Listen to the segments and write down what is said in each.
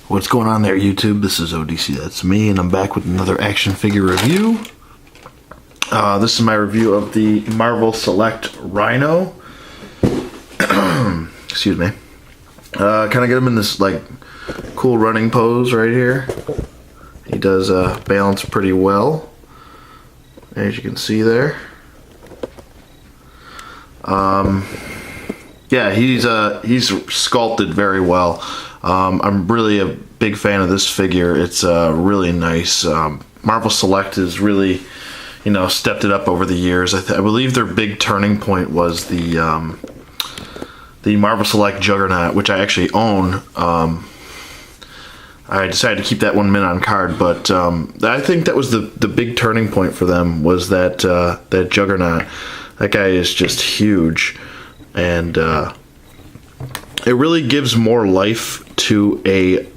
What's going on there, YouTube? This is ODC, that's me, and I'm back with another action figure review. This is my review of the Marvel Select Rhino. Excuse me. Kind of get him in this like cool running pose right here. He does balance pretty well, as you can see there. Yeah, he's sculpted very well. I'm really a big fan of this figure. It's really nice. Marvel Select has really, stepped it up over the years. I believe their big turning point was the Marvel Select Juggernaut, which I actually own. I decided to keep that one mint on card, but I think that was the big turning point for them, was that Juggernaut. That guy is just huge, and it really gives more life to a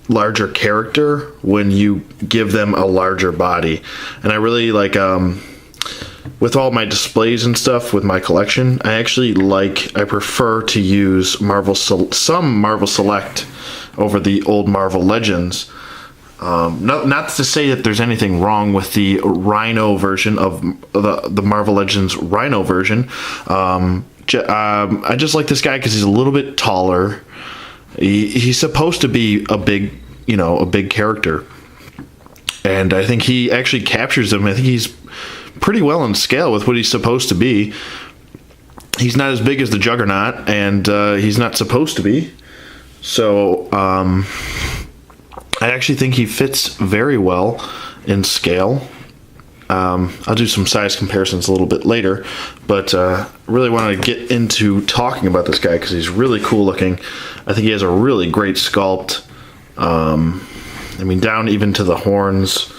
larger character when you give them a larger body. And I really like, with all my displays and stuff with my collection, I prefer to use some Marvel Select over the old Marvel Legends. Not to say that there's anything wrong with the Rhino version of the Marvel Legends Rhino version. I just like this guy because he's a little bit taller. He's supposed to be a big character, and I think he actually captures him. I think he's pretty well in scale with what he's supposed to be. He's not as big as the Juggernaut, and he's not supposed to be. So I actually think he fits very well in scale. I'll do some size comparisons a little bit later, but really want to get into talking about this guy because he's really cool looking. I think he has a really great sculpt. Down even to the horns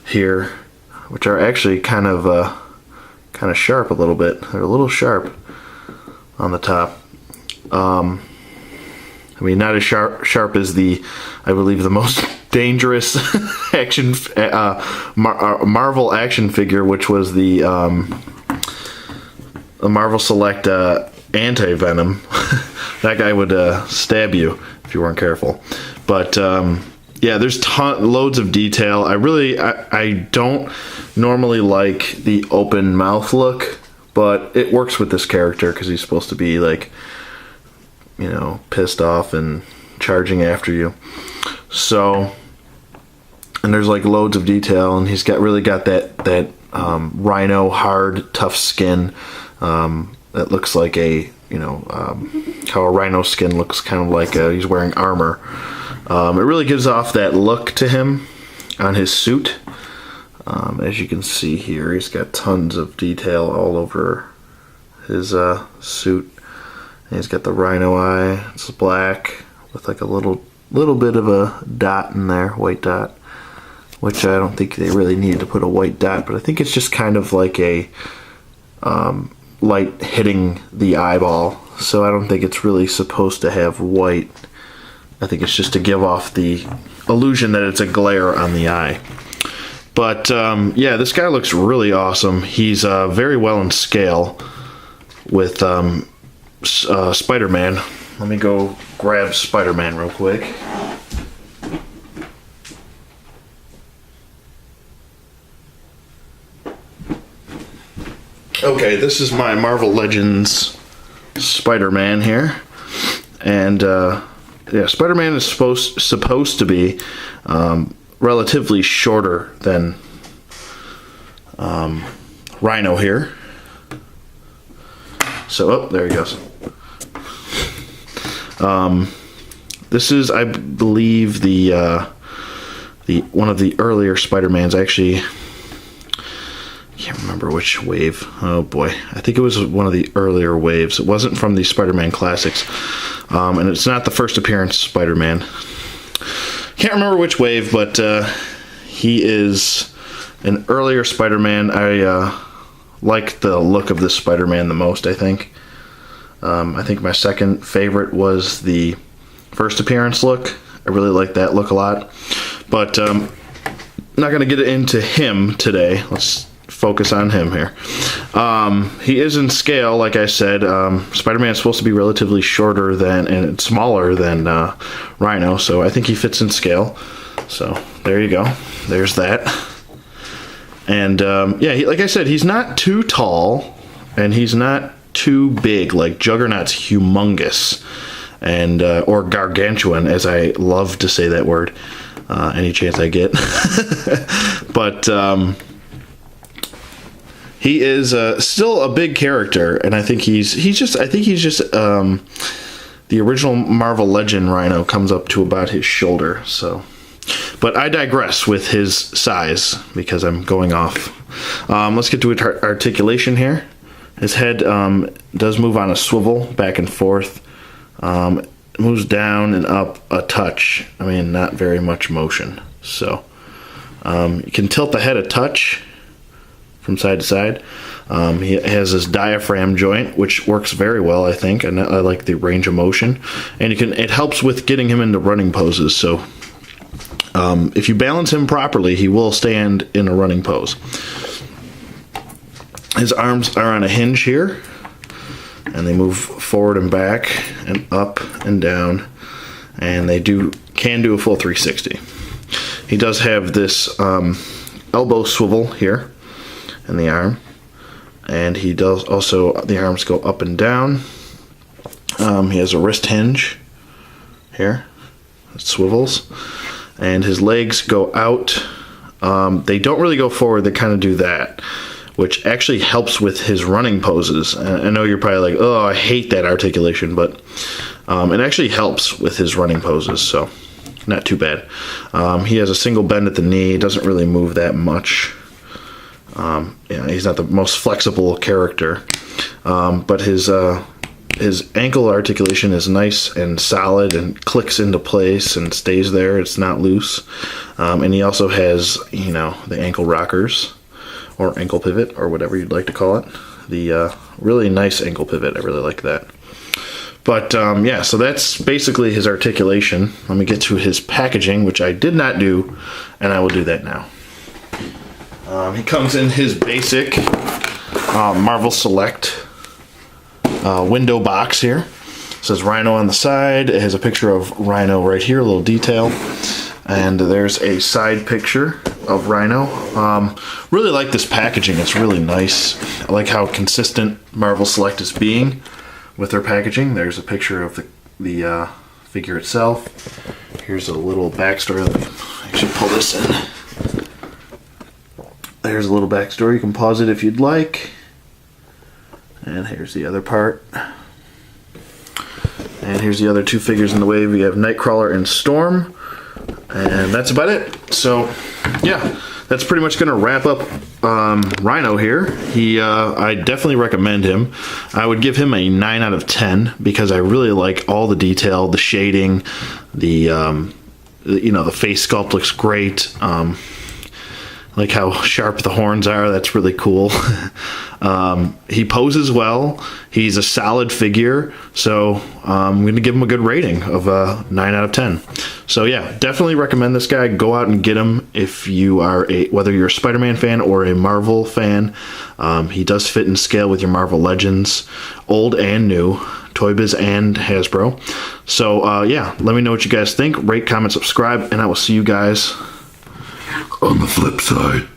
here, which are actually kind of sharp a little bit. They're a little sharp on the top. Not as sharp as I believe the most dangerous action Marvel action figure, which was the Marvel Select Anti-Venom. That guy would stab you if you weren't careful. But yeah, there's loads of detail. I don't normally like the open mouth look, but it works with this character because he's supposed to be like, pissed off and charging after you. So, and there's like loads of detail, and he's really got that Rhino hard, tough skin that looks like how a Rhino skin looks, kind of like he's wearing armor. It really gives off that look to him on his suit. As you can see here, he's got tons of detail all over his suit. And he's got the Rhino eye. It's black with like a little bit of a dot in there, white dot, which I don't think they really needed to put a white dot, but I think it's just kind of like a light hitting the eyeball. So I don't think it's really supposed to have white. I think it's just to give off the illusion that it's a glare on the eye. But yeah, this guy looks really awesome. He's very well in scale with Spider-Man. Let me go grab Spider-Man real quick. Okay, this is my Marvel Legends Spider-Man here, and yeah, Spider-Man is supposed to be relatively shorter than Rhino here. So, there he goes. This is, I believe, the one of the earlier Spider-Mans. Actually, I can't remember which wave. Oh boy, I think it was one of the earlier waves. It wasn't from the Spider-Man classics, and it's not the first appearance of Spider-Man. Can't remember which wave, but he is an earlier Spider-Man. I like the look of this Spider-Man the most, I think. I think my second favorite was the first appearance look. I really like that look a lot. But I'm not going to get into him today. Let's focus on him here. He is in scale, like I said. Spider-Man is supposed to be relatively shorter than and smaller than Rhino, so I think he fits in scale. So there you go. There's that. And yeah, like I said, he's not too tall, and he's not too big. Like Juggernaut's humongous, and or gargantuan, as I love to say that word any chance I get. But he is still a big character, and I think he's just the original Marvel Legend Rhino comes up to about his shoulder. So, but I digress with his size because I'm going off. Let's get to articulation here. His head does move on a swivel back and forth. Moves down and up a touch. I mean, not very much motion. So you can tilt the head a touch from side to side. He has his diaphragm joint, which works very well, I think, and I like the range of motion. And it helps with getting him into running poses. So if you balance him properly, he will stand in a running pose. His arms are on a hinge here, and they move forward and back and up and down, and they can do a full 360. He does have this elbow swivel here in the arm, and he does also, the arms go up and down. He has a wrist hinge here, it swivels, and his legs go out. They don't really go forward, they kind of do that, which actually helps with his running poses. I know you're probably like, oh, I hate that articulation, but it actually helps with his running poses, so not too bad. He has a single bend at the knee, doesn't really move that much. Yeah, he's not the most flexible character, but his ankle articulation is nice and solid and clicks into place and stays there. It's not loose. And he also has, the ankle rockers, or ankle pivot, or whatever you'd like to call it. The really nice ankle pivot. I really like that. But yeah, so that's basically his articulation. Let me get to his packaging, which I did not do, and I will do that now. He comes in his basic Marvel Select window box here. It says Rhino on the side. It has a picture of Rhino right here, a little detail. And there's a side picture of Rhino. Really like this packaging. It's really nice. I like how consistent Marvel Select is being with their packaging. There's a picture of the figure itself. Here's a little backstory. Let me actually pull this in. There's a little backstory. You can pause it if you'd like. And here's the other part. And here's the other two figures in the wave. We have Nightcrawler and Storm. And that's about it. So, yeah, that's pretty much going to wrap up Rhino here. I definitely recommend him. I would give him a 9 out of 10 because I really like all the detail, the shading, the face sculpt looks great. Like how sharp the horns are. That's really cool. He poses well. He's a solid figure. So I'm going to give him a good rating of 9 out of 10. So yeah, definitely recommend this guy. Go out and get him if you are whether you're a Spider-Man fan or a Marvel fan. He does fit in scale with your Marvel Legends, old and new, Toy Biz and Hasbro. So yeah, let me know what you guys think. Rate, comment, subscribe, and I will see you guys on the flip side.